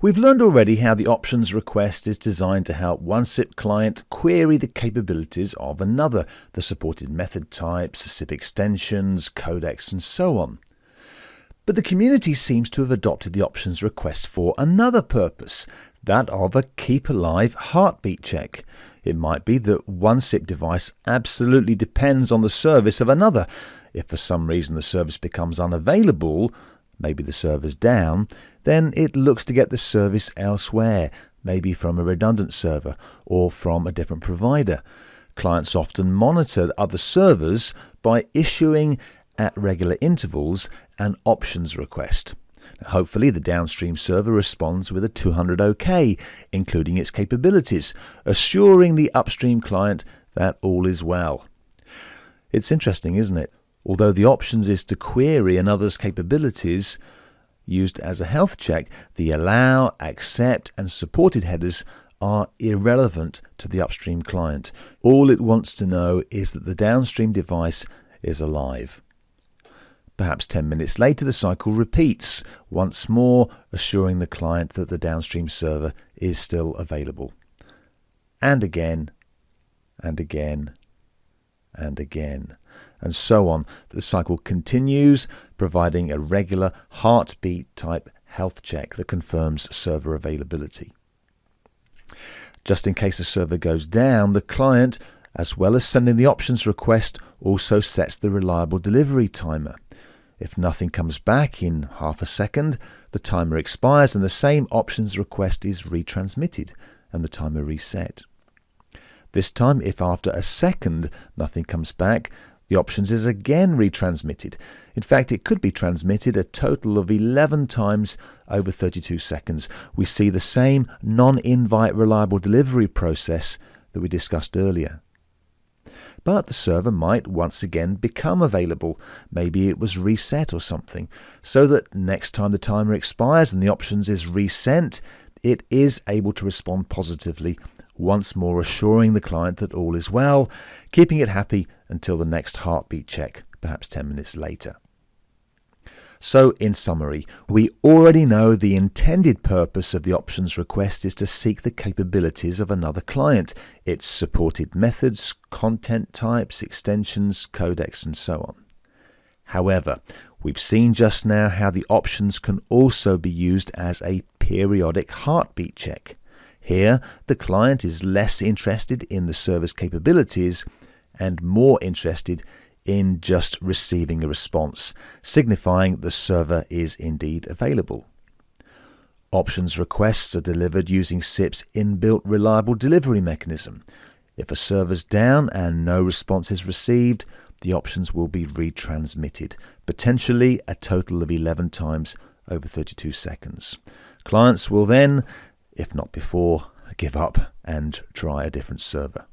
We've learned already how the options request is designed to help one SIP client query the capabilities of another, the supported method types, SIP extensions, codecs, and so on. But the community seems to have adopted the options request for another purpose, that of a keep alive heartbeat check. It might be that one SIP device absolutely depends on the service of another. If for some reason the service becomes unavailable, maybe the server's down, then it looks to get the service elsewhere, maybe from a redundant server or from a different provider. Clients often monitor other servers by issuing at regular intervals an options request. Hopefully the downstream server responds with a 200 OK, including its capabilities, assuring the upstream client that all is well. It's interesting, isn't it? Although the options is to query another's capabilities, used as a health check, the allow, accept, and supported headers are irrelevant to the upstream client. All it wants to know is that the downstream device is alive. Perhaps 10 minutes later, the cycle repeats, once more assuring the client that the downstream server is still available. And again, and again, and again, and so on. The cycle continues, providing a regular heartbeat type health check that confirms server availability. Just in case the server goes down, the client, as well as sending the options request, also sets the reliable delivery timer. If nothing comes back in half a second, the timer expires and the same options request is retransmitted and the timer reset. This time, if after a second nothing comes back, the options is again retransmitted. In fact, it could be transmitted a total of 11 times over 32 seconds. We see the same non-invite reliable delivery process that we discussed earlier. But the server might once again become available. Maybe it was reset or something, so that next time the timer expires and the options is resent, it is able to respond positively, once more assuring the client that all is well, keeping it happy until the next heartbeat check, perhaps 10 minutes later. So, in summary, we already know the intended purpose of the options request is to seek the capabilities of another client, its supported methods, content types, extensions, codecs, and so on. However, we've seen just now how the options can also be used as a periodic heartbeat check. Here, the client is less interested in the server's capabilities and more interested in just receiving a response, signifying the server is indeed available. Options requests are delivered using SIP's inbuilt reliable delivery mechanism. If a server's down and no response is received, the options will be retransmitted, potentially a total of 11 times over 32 seconds. Clients will then, if not before, give up and try a different server.